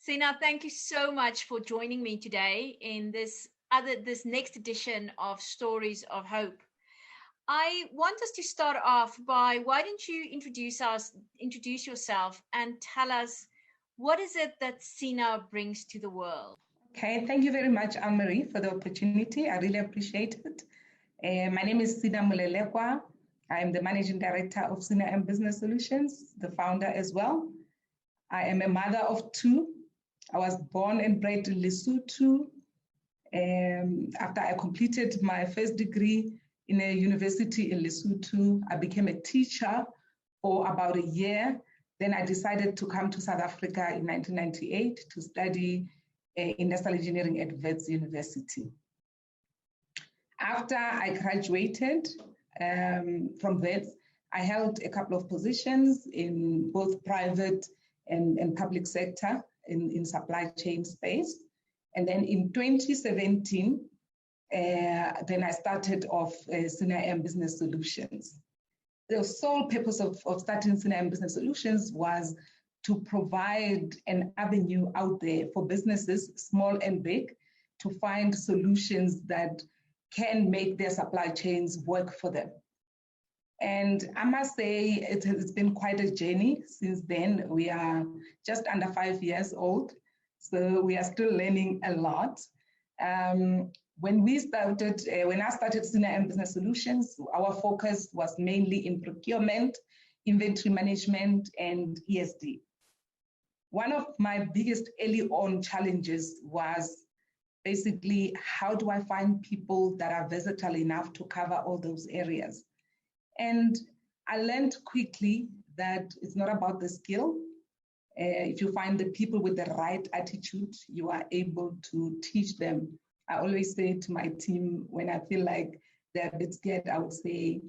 Sina, thank you so much for joining me today in this next edition of Stories of Hope. I want us to start off by why don't you introduce yourself and tell us what is it that Sina brings to the world? Okay, thank you very much, Anne-Marie, for the opportunity. I really appreciate it. My name is Sinam. I'm the Managing Director of Sinam Business Solutions, the founder as well. I am a mother of two. I was born and bred in Lesotho. After I completed my first degree in a university in Lesotho, I became a teacher for about a year. Then I decided to come to South Africa in 1998 to study industrial engineering at Wits University. After I graduated from Wits, I held a couple of positions in both private and public sector in supply chain space. And then in 2017, then I started off Sinam Business Solutions. The sole purpose of starting Sinam Business Solutions was to provide an avenue out there for businesses, small and big, to find solutions that can make their supply chains work for them. And I must say, it's been quite a journey since then. We are just under 5 years old, so we are still learning a lot. When I started Sinam Business Solutions, our focus was mainly in procurement, inventory management, and ESD. One of my biggest early on challenges was basically, how do I find people that are versatile enough to cover all those areas? And I learned quickly that it's not about the skill. If you find the people with the right attitude, you are able to teach them. I always say to my team, when I feel like they're a bit scared, I would say,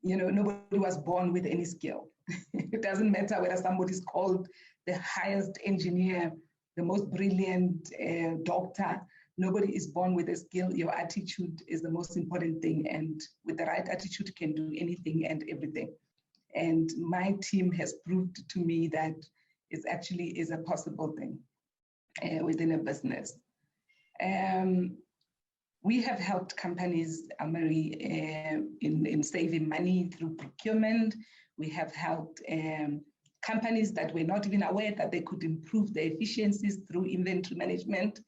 nobody was born with any skill. It doesn't matter whether somebody's called the highest engineer, the most brilliant doctor. Nobody is born with a skill. Your attitude is the most important thing. And with the right attitude, you can do anything and everything. And my team has proved to me that it actually is a possible thing within a business. We have helped companies, Marie, in saving money through procurement. We have helped companies that were not even aware that they could improve their efficiencies through inventory management.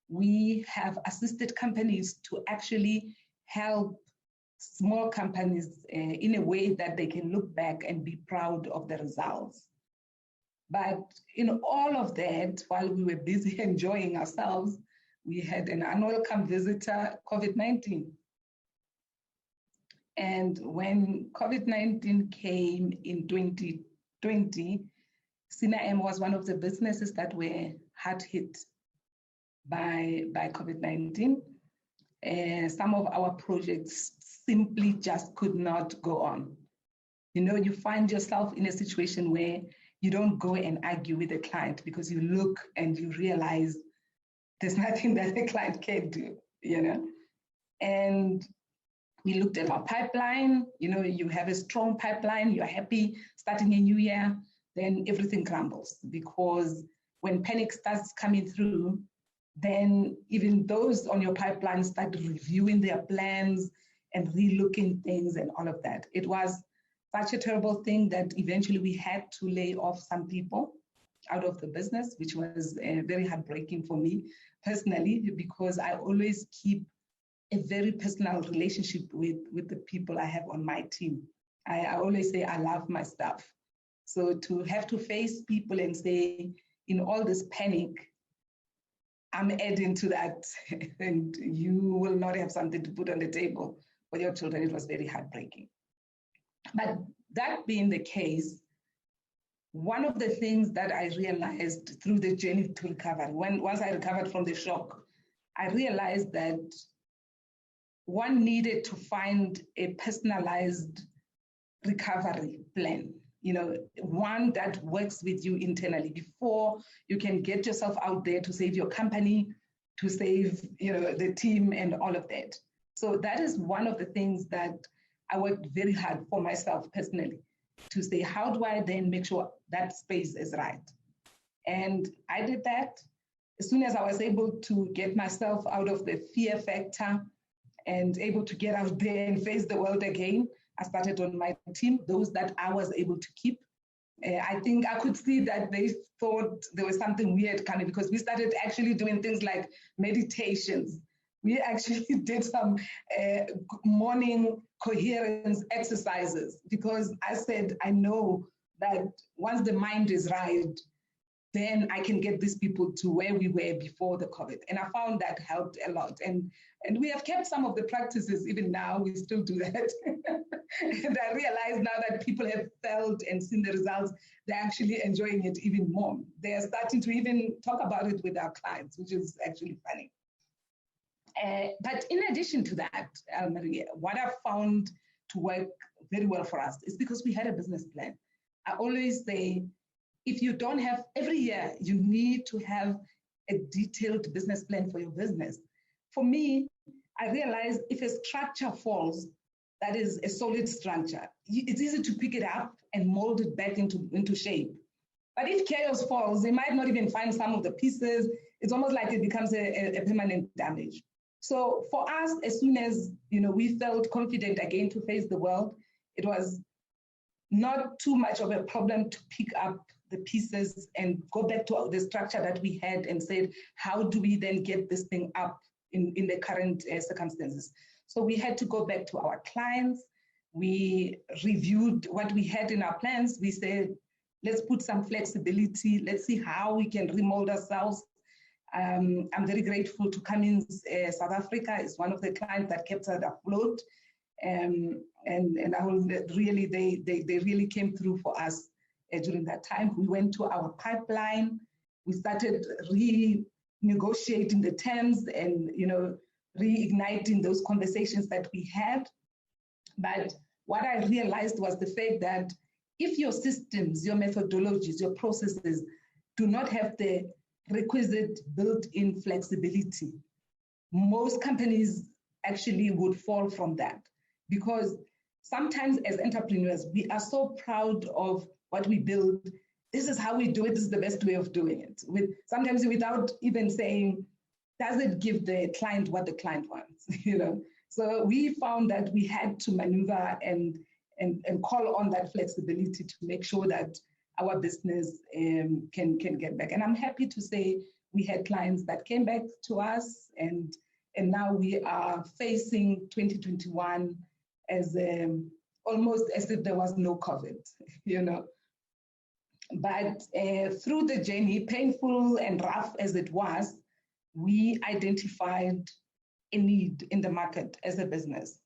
We have assisted companies to actually help small companies in a way that they can look back and be proud of the results. But in all of that, while we were busy enjoying ourselves, we had an unwelcome visitor, COVID-19. And when COVID-19 came in 2020, Sinam was one of the businesses that were hard hit by COVID-19. Some of our projects simply just could not go on. You find yourself in a situation where you don't go and argue with the client because you look and you realize there's nothing that the client can do, And we looked at our pipeline. You have a strong pipeline, you're happy starting a new year, then everything crumbles, because when panic starts coming through, then even those on your pipeline start reviewing their plans and relooking things and all of that. It was such a terrible thing that eventually we had to lay off some people out of the business, which was very heartbreaking for me personally, because I always keep a very personal relationship with the people I have on my team. I always say I love my staff. So to have to face people and say, in all this panic, I'm adding to that, and you will not have something to put on the table for your children. It was very heartbreaking. But that being the case, one of the things that I realized through the journey to recovery, once I recovered from the shock, I realized that one needed to find a personalized recovery plan, one that works with you internally before you can get yourself out there to save your company, to save, the team and all of that. So that is one of the things that I worked very hard for myself personally to say, how do I then make sure that space is right? And I did that. As soon as I was able to get myself out of the fear factor and able to get out there and face the world again, I started on my team, those that I was able to keep. I think I could see that they thought there was something weird coming because we started actually doing things like meditations. We actually did some morning coherence exercises because I said, I know that once the mind is right, then I can get these people to where we were before the COVID. And I found that helped a lot. And we have kept some of the practices even now, we still do that. And I realize now that people have felt and seen the results, they're actually enjoying it even more. They are starting to even talk about it with our clients, which is actually funny. But in addition to that, Maria, what I found to work very well for us is because we had a business plan. I always say, if you don't have, every year, you need to have a detailed business plan for your business. For me, I realized if a structure falls, that is a solid structure, it's easy to pick it up and mold it back into shape. But if chaos falls, they might not even find some of the pieces. It's almost like it becomes a permanent damage. So for us, as soon as we felt confident again to face the world, it was not too much of a problem to pick up the pieces and go back to the structure that we had and said, how do we then get this thing up in the current circumstances? So we had to go back to our clients. We reviewed what we had in our plans. We said, let's put some flexibility. Let's see how we can remold ourselves. I'm very grateful to Cummins South Africa. Is one of the clients that kept us afloat. And I will really, they really came through for us during that time. We went to our pipeline. We started renegotiating the terms and reigniting those conversations that we had. But what I realized was the fact that if your systems, your methodologies, your processes do not have the requisite built-in flexibility, most companies actually would fall from that. Because sometimes as entrepreneurs, we are so proud of what we build. This is how we do it. This is the best way of doing it. Sometimes without even saying, does it give the client what the client wants? So we found that we had to maneuver and call on that flexibility to make sure that our business can get back. And I'm happy to say we had clients that came back to us, and now we are facing 2021 as almost as if there was no COVID, But through the journey, painful and rough as it was, we identified a need in the market as a business.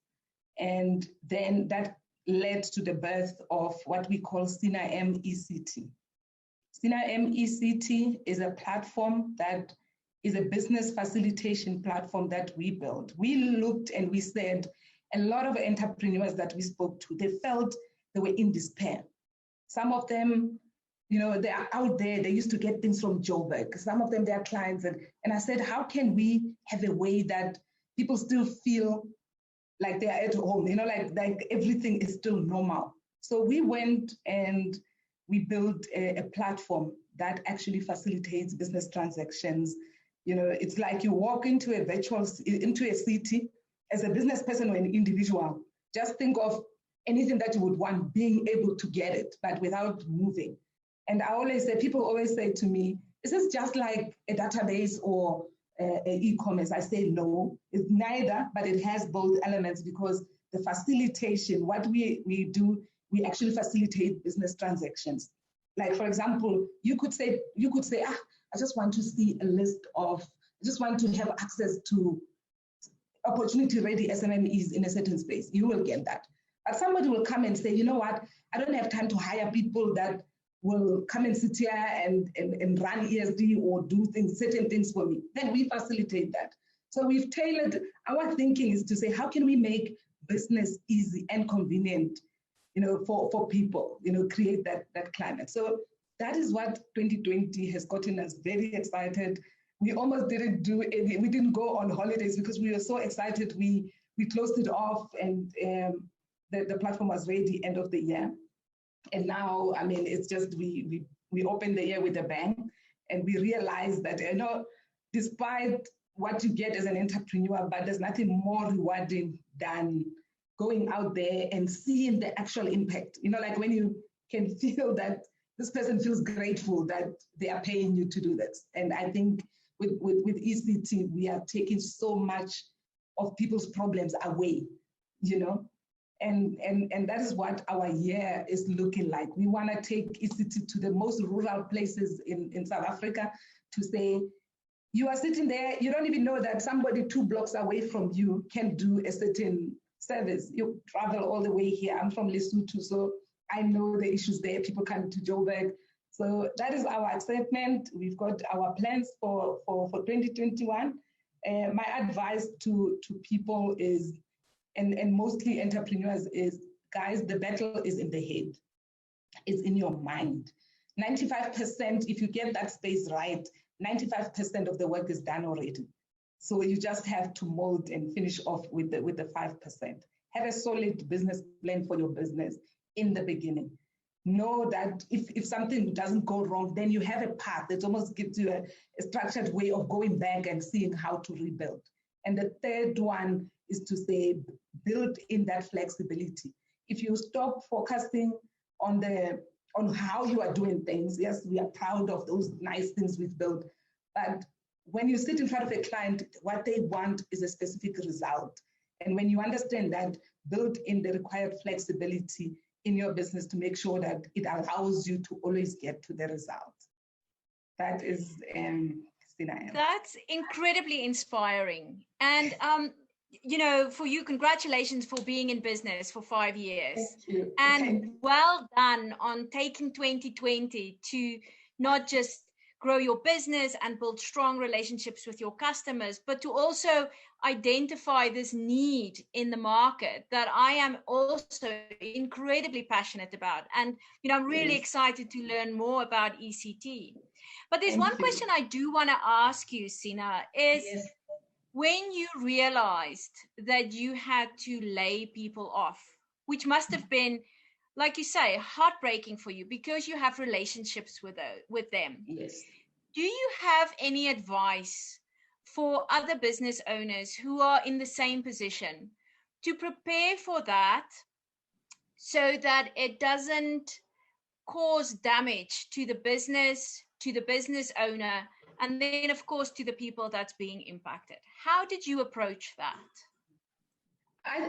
And then that led to the birth of what we call Sinam ECT. Sinam ECT is a platform that is a business facilitation platform that we built. We looked and we said, a lot of entrepreneurs that we spoke to, they felt they were in despair. Some of them, they are out there, they used to get things from Joburg. Some of them, they are clients. And I said, how can we have a way that people still feel like they're at home, like everything is still normal? So we went and we built a platform that actually facilitates business transactions. It's like you walk into a city as a business person or an individual. Just think of anything that you would want, being able to get it, but without moving. And I always say, people always say to me, is this just like a database or e-commerce? I say no, it's neither, but it has both elements, because the facilitation, what we do, we actually facilitate business transactions. Like, for example, you could say, I just want to see a list of, I just want to have access to opportunity-ready SMMEs in a certain space. You will get that. But somebody will come and say, you know what, I don't have time to hire people that will come and sit here and run ESD or do certain things for me. Then we facilitate that. So we've tailored, our thinking is to say, how can we make business easy and convenient, for people, create that climate. So that is what 2020 has gotten us very excited. We almost didn't do any, we didn't go on holidays because we were so excited. We closed it off, and the platform was ready end of the year. And now, it's just, we opened the year with a bang, And we realized that, despite what you get as an entrepreneur, but there's nothing more rewarding than going out there and seeing the actual impact. Like when you can feel that this person feels grateful that they are paying you to do this. And I think with ECT, we are taking so much of people's problems away, and that is what our year is looking like. We want to take ECT to the most rural places in South Africa to say, you are sitting there, you don't even know that somebody 2 blocks away from you can do a certain service. You travel all the way here. I'm from Lesotho, so I know the issues there. People come to Joburg. So that is our excitement. We've got our plans for 2021. My advice to people is, and mostly entrepreneurs is, guys, the battle is in the head. It's in your mind. 95%, if you get that space right, 95% of the work is done already. So you just have to mold and finish off with the 5%. Have a solid business plan for your business in the beginning. Know that if something doesn't go wrong, then you have a path that almost gives you a structured way of going back and seeing how to rebuild. And the third one is to say, build in that flexibility. If you stop focusing on how you are doing things, yes, we are proud of those nice things we've built, but when you sit in front of a client, what they want is a specific result. And when you understand that, build in the required flexibility in your business to make sure that it allows you to always get to the result. That is Sinam. That's incredibly inspiring. And for you, congratulations for being in business for 5 years. Thank you. And well done on taking 2020 to not just grow your business and build strong relationships with your customers, but to also identify this need in the market that I am also incredibly passionate about. And, I'm really excited to learn more about ECT. But there's one question I do want to ask you, Sina, is when you realized that you had to lay people off, which must have been, like you say, heartbreaking for you because you have relationships with them. Yes. Do you have any advice for other business owners who are in the same position to prepare for that so that it doesn't cause damage to the business owner, and then, of course, to the people that's being impacted? How did you approach that?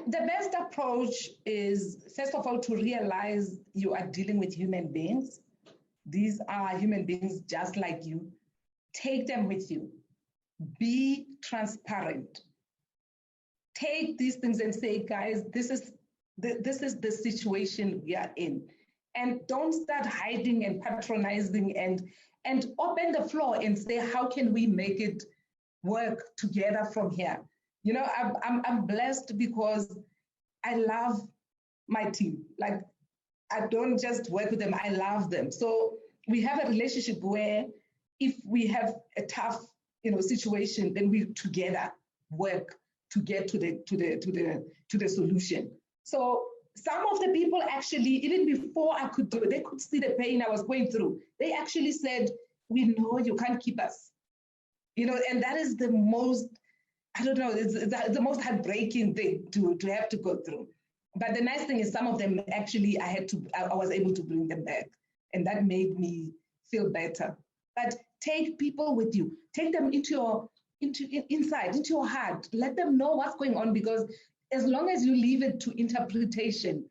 The best approach is, first of all, to realize you are dealing with human beings. These are human beings just like you. Take them with you. Be transparent. Take these things and say, guys, this is the situation we are in. And don't start hiding and patronizing, and open the floor and say, how can we make it work together from here? I'm blessed because I love my team. Like, I don't just work with them, I love them. So we have a relationship where if we have a tough, situation, then we together work to get to the solution. So some of the people actually, even before I could do it, they could see the pain I was going through. They actually said, we know you can't keep us. And that is the most, it's the most heartbreaking thing to have to go through. But the nice thing is some of them actually, I was able to bring them back. And that made me feel better. But take people with you. Take them inside, into your heart. Let them know what's going on, because as long as you leave it to interpretation,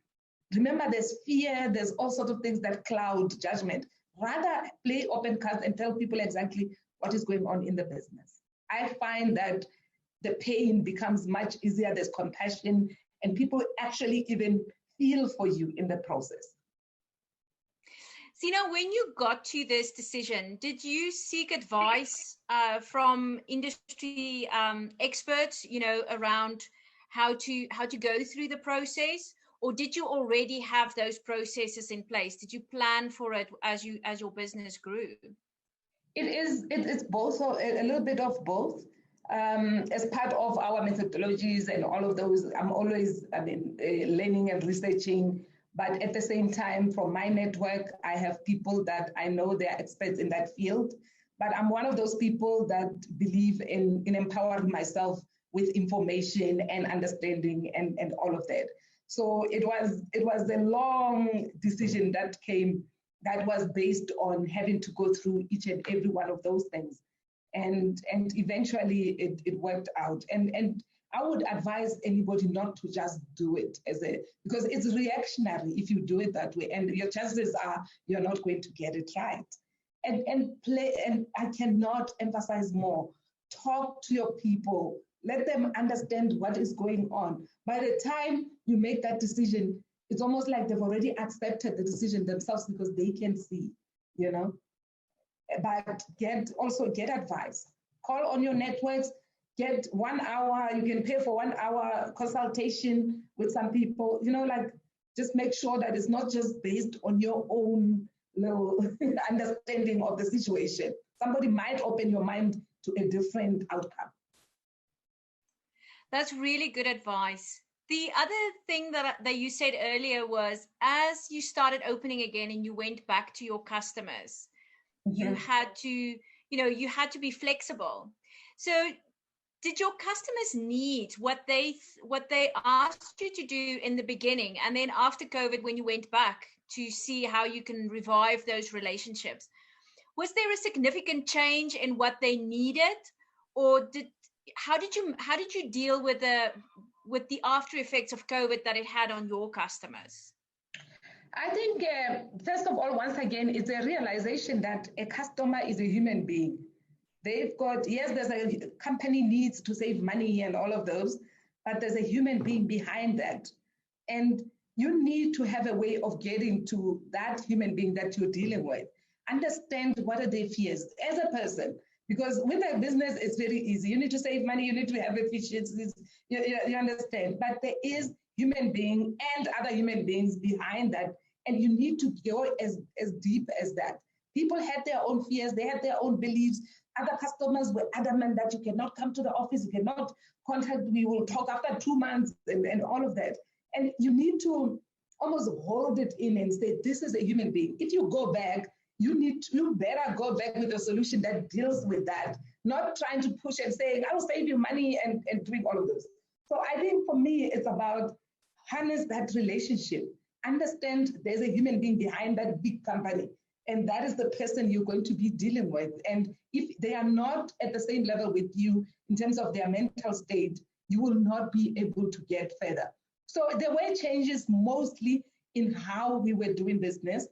remember there's fear, there's all sorts of things that cloud judgment. Rather play open cards and tell people exactly what is going on in the business. I find that the pain becomes much easier, there's compassion, and people actually even feel for you in the process. Sina, when you got to this decision, did you seek advice from industry experts, around how to go through the process, or did you already have those processes in place? Did you plan for it as your business grew? It's both, a little bit of both. As part of our methodologies and all of those, I'm always learning and researching. But at the same time, from my network, I have people that I know they're experts in that field. But I'm one of those people that believe in empowering myself with information and understanding and all of that. So it was a long decision that came that was based on having to go through each and every one of those things. And eventually it worked out. And I would advise anybody not to just do it because it's reactionary if you do it that way, and your chances are you're not going to get it right. And I cannot emphasize more. Talk to your people. Let them understand what is going on. By the time you make that decision, it's almost like they've already accepted the decision themselves because they can see, you know. But get advice. Call on your networks. Get 1 hour. You can pay for 1 hour consultation with some people. You know, like just make sure that it's not just based on your own little understanding of the situation. Somebody might open your mind to a different outcome. That's really good advice. The other thing that you said earlier was, as you started opening again and you went back to your customers, you had to, you had to be flexible. So did your customers need what they asked you to do in the beginning, and then after COVID, when you went back to see how you can revive those relationships, was there a significant change in what they needed, or how did you deal with the after effects of COVID that it had on your customers? I think, first of all, once again, it's a realization that a customer is a human being. They've got, yes, there's a company needs to save money and all of those, but there's a human being behind that. And you need to have a way of getting to that human being that you're dealing with. Understand what are their fears as a person. Because with a business, it's very easy. You need to save money, you need to have efficiencies, you understand. But there is human being and other human beings behind that. And you need to go as deep as that. People had their own fears, they had their own beliefs. Other customers were adamant that you cannot come to the office, you cannot contact, we will talk after 2 months and all of that. And you need to almost hold it in and say, this is a human being. If you go back, you better go back with a solution that deals with that, not trying to push and saying, I'll save you money and doing all of this. So I think for me, it's about harness that relationship. Understand there's a human being behind that big company, and that is the person you're going to be dealing with. And if they are not at the same level with you in terms of their mental state, you will not be able to get further. So the way changes mostly in how we were doing business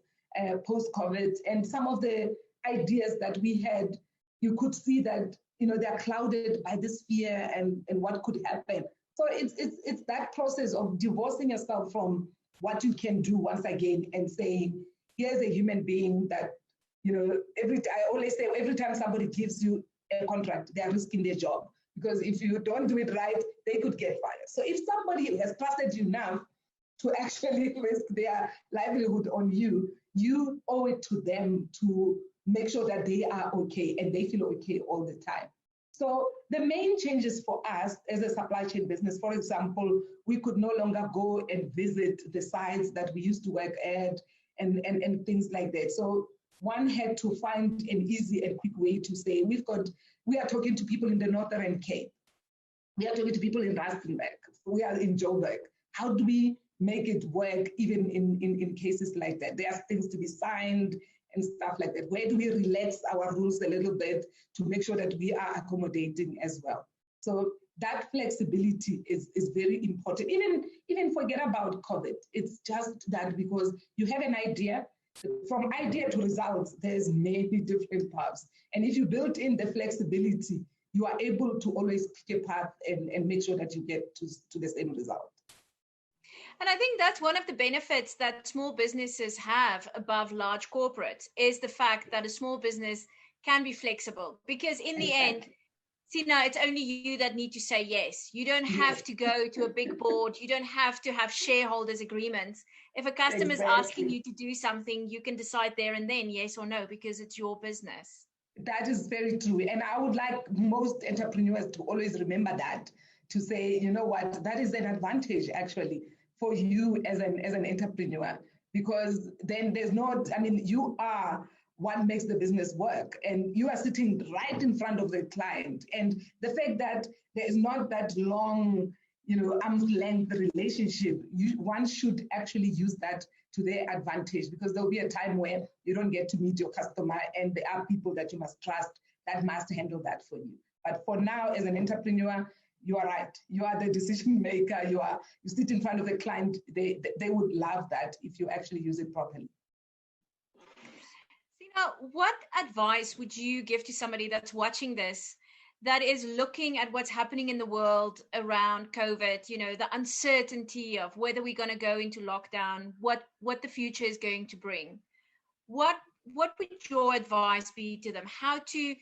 post-COVID, and some of the ideas that we had, you could see that they're clouded by this fear and what could happen. So it's that process of divorcing yourself from what you can do once again and saying, here's a human being that, I always say every time somebody gives you a contract, they are risking their job. Because if you don't do it right, they could get fired. So if somebody has trusted you enough to actually risk their livelihood on you, you owe it to them to make sure that they are okay and they feel okay all the time. So the main changes for us as a supply chain business, for example, we could no longer go and visit the sites that we used to work at and things like that. So one had to find an easy and quick way to say, we are talking to people in the Northern Cape. We are talking to people in Rustenburg. We are in Joburg. How do we make it work even in cases like that? There are things to be signed and stuff like that. Where do we relax our rules a little bit to make sure that we are accommodating as well? So that flexibility is very important. Even forget about COVID. It's just that because you have an idea, from idea to results, there's many different paths. And if you build in the flexibility, you are able to always pick a path and make sure that you get to the same result. And I think that's one of the benefits that small businesses have above large corporates, is the fact that a small business can be flexible. Because in the end, Sina, it's only you that need to say yes. You don't have to go to a big board. You don't have to have shareholders agreements. If a customer is asking you to do something, you can decide there and then, yes or no, because it's your business. That is very true. And I would like most entrepreneurs to always remember that, to say, you know what, that is an advantage actually for you as an entrepreneur, because then there's not, you are what makes the business work. And you are sitting right in front of the client. And the fact that there is not that long, arm's length relationship, one should actually use that to their advantage, because there'll be a time where you don't get to meet your customer and there are people that you must trust that must handle that for you. But for now, as an entrepreneur, you are right. You are the decision maker. You sit in front of the client. They would love that if you actually use it properly. Sina, what advice would you give to somebody that's watching this, that is looking at what's happening in the world around COVID, the uncertainty of whether we're going to go into lockdown, what the future is going to bring? What would your advice be to them? How do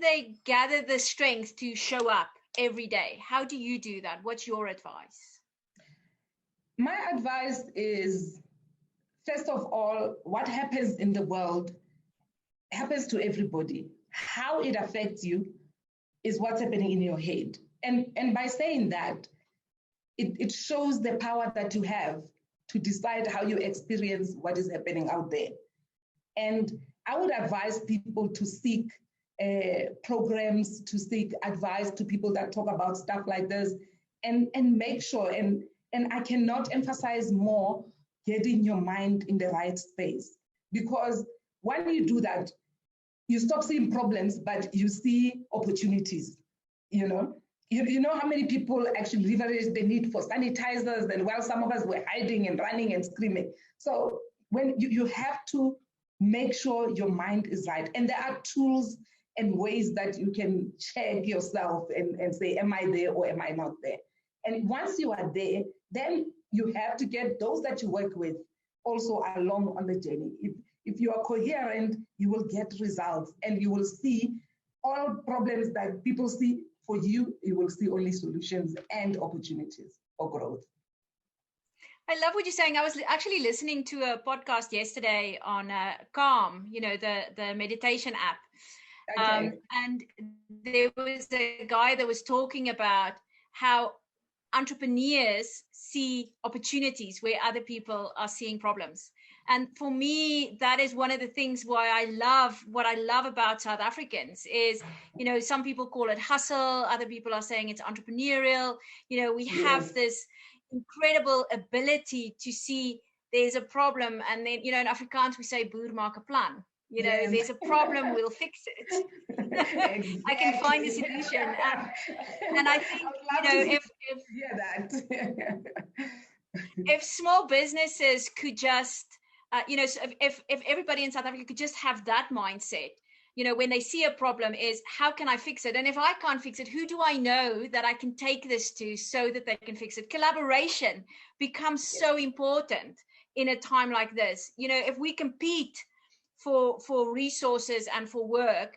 they gather the strength to show up every day? How do you do that? What's your advice? My advice is, first of all, what happens in the world happens to everybody. How it affects you is what's happening in your head. And by saying that, it shows the power that you have to decide how you experience what is happening out there. And I would advise people to seek programs, to seek advice to people that talk about stuff like this, and make sure, and I cannot emphasize more, getting your mind in the right space. Because when you do that, you stop seeing problems, but you see opportunities. You know how many people actually leverage the need for sanitizers, and while some of us were hiding and running and screaming. So when you have to make sure your mind is right. And there are tools and ways that you can check yourself and say, am I there or am I not there? And once you are there, then you have to get those that you work with also along on the journey. If you are coherent, you will get results, and you will see all problems that people see. For you, you will see only solutions and opportunities for growth. I love what you're saying. I was actually listening to a podcast yesterday on Calm, the meditation app. Okay. And there was a guy that was talking about how entrepreneurs see opportunities where other people are seeing problems. And for me, that is one of the things why what I love about South Africans is, some people call it hustle. Other people are saying it's entrepreneurial. We have this incredible ability to see there's a problem, and then in Afrikaans we say boer maak 'n plan. There's a problem, we'll fix it. Exactly. I can find a solution. And I think if small businesses could just if everybody in South Africa could just have that mindset, when they see a problem, is how can I fix it? And if I can't fix it, who do I know that I can take this to so that they can fix it? Collaboration becomes so important in a time like this. If we compete for resources and for work,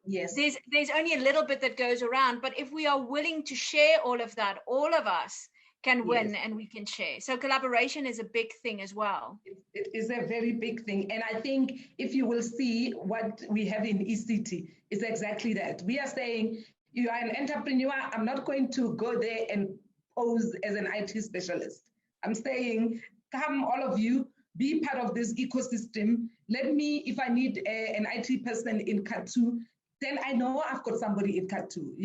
yes, there's only a little bit that goes around. But if we are willing to share all of that, all of us can win, and we can share. So collaboration is a big thing as well. It is a very big thing. And I think if you will see what we have in ECT, it's exactly that. We are saying, you are an entrepreneur. I'm not going to go there and pose as an IT specialist. I'm saying, come all of you, be part of this ecosystem. Let me, if I need an IT person in Katu, then I know I've got somebody in Katu,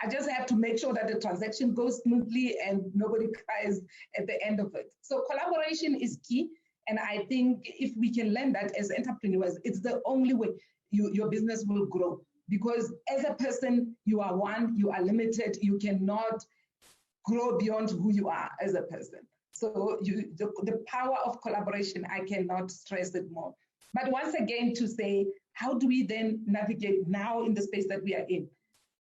I just have to make sure that the transaction goes smoothly and nobody cries at the end of it. So collaboration is key. And I think if we can learn that as entrepreneurs, it's the only way your business will grow. Because as a person, you are one, you are limited, you cannot grow beyond who you are as a person. So the power of collaboration, I cannot stress it more. But once again, to say, how do we then navigate now in the space that we are in?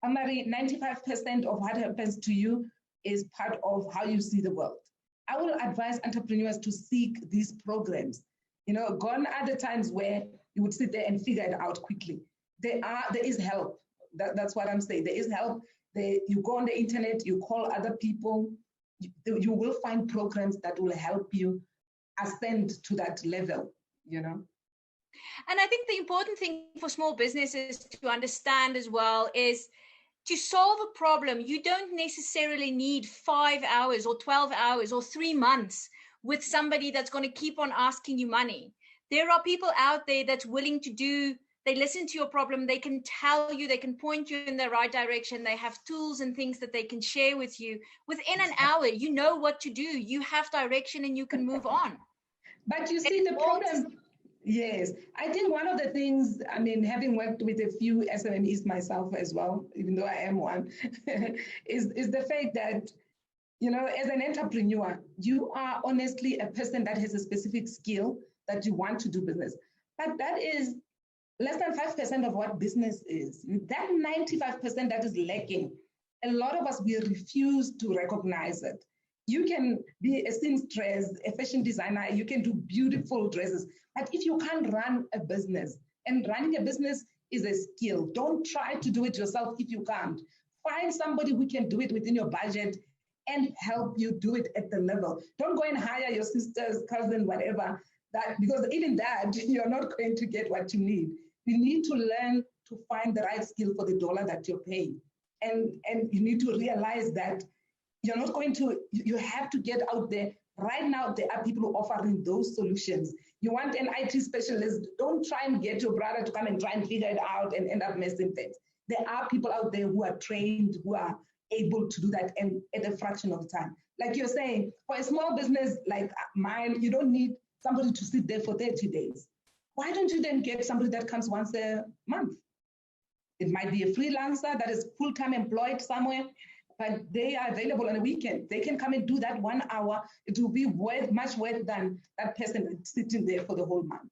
Amari, 95% of what happens to you is part of how you see the world. I will advise entrepreneurs to seek these programs. Gone are the times where you would sit there and figure it out quickly. There is help. That's what I'm saying. There is help. You go on the internet, you call other people, you will find programs that will help you ascend to that level, And I think the important thing for small businesses to understand as well is to solve a problem, you don't necessarily need 5 hours or 12 hours or 3 months with somebody that's going to keep on asking you money. There are people out there that's willing to do, they listen to your problem, they can tell you, they can point you in the right direction, they have tools and things that they can share with you. Within an hour, you know what to do, you have direction, and you can move on. But you see, the problem, yes, I think one of the things, I mean, having worked with a few SMEs myself as well, even though I am one, is the fact that, you know, as an entrepreneur, you are honestly a person that has a specific skill that you want to do business. But that is less than 5% of what business is. That 95% that is lacking, a lot of us, we refuse to recognize it. You can be a seamstress, a fashion designer, you can do beautiful dresses, but if you can't run a business, and running a business is a skill, don't try to do it yourself if you can't. Find somebody who can do it within your budget and help you do it at the level. Don't go and hire your sister's cousin, whatever, that, because even that, you're not going to get what you need. You need to learn to find the right skill for the dollar that you're paying. And you need to realize that you're not going to, you have to get out there. Right now, there are people offering those solutions. You want an IT specialist, don't try and get your brother to come and try and figure it out and end up messing things. There are people out there who are trained, who are able to do that, and at a fraction of time. Like you're saying, for a small business like mine, you don't need somebody to sit there for 30 days. Why don't you then get somebody that comes once a month? It might be a freelancer that is full-time employed somewhere, but they are available on a weekend. They can come and do that 1 hour. It will be much worth than that person sitting there for the whole month.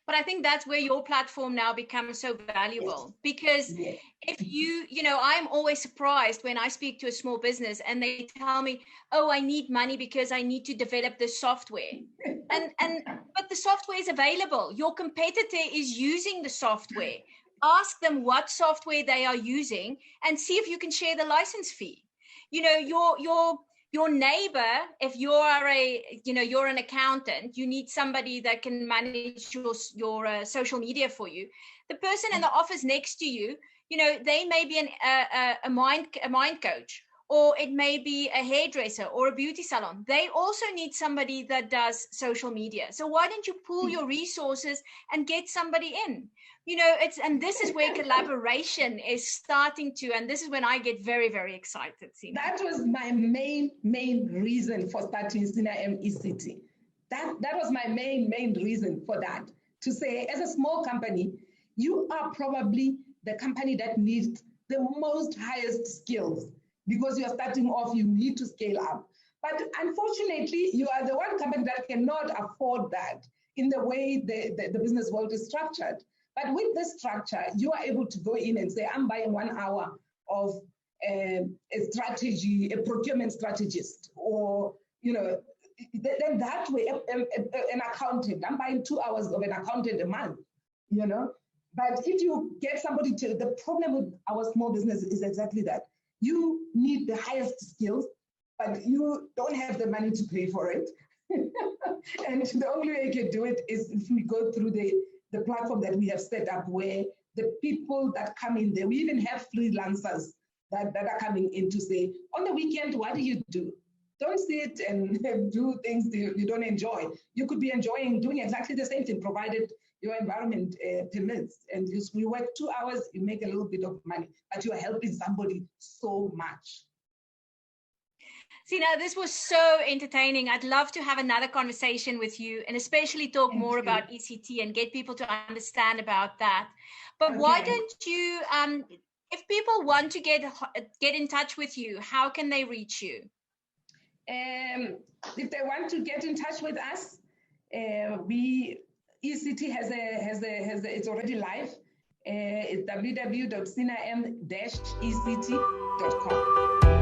But I think that's where your platform now becomes so valuable. Yes. Because yes. If you know, I'm always surprised when I speak to a small business and they tell me, oh, I need money because I need to develop this software. But the software is available. Your competitor is using the software. Ask them what software they are using and see if you can share the license fee. You know, your neighbor, if you're an accountant, you need somebody that can manage your social media for you. The person in the office next to you, you know, they may be a mind coach, or it may be a hairdresser or a beauty salon. They also need somebody that does social media. So why don't you pool your resources and get somebody in? You know, and this is where collaboration is starting to, and this is when I get very, very excited. Sinam. That was my main reason for starting Sinam ECT. That was my main reason for that. To say, as a small company, you are probably the company that needs the most highest skills, because you are starting off, you need to scale up. But unfortunately, you are the one company that cannot afford that in the way the business world is structured. But with this structure, you are able to go in and say, I'm buying 1 hour of a strategy, a procurement strategist, or, you know, then that way, an accountant, I'm buying 2 hours of an accountant a month, you know. But if you get somebody to, the problem with our small business is exactly that. You need the highest skills, but you don't have the money to pay for it. And the only way you can do it is if we go through the platform that we have set up, where the people that come in there, we even have freelancers that are coming in to say, on the weekend, what do you do? Don't sit and do things you don't enjoy. You could be enjoying doing exactly the same thing, provided your environment permits. And we work 2 hours, you make a little bit of money, but you are helping somebody so much. See, now this was so entertaining. I'd love to have another conversation with you, and especially talk more about ECT and get people to understand about that. But why don't you, if people want to get in touch with you, how can they reach you? If they want to get in touch with us, ECT it's already live. It's www.sinam-ect.com.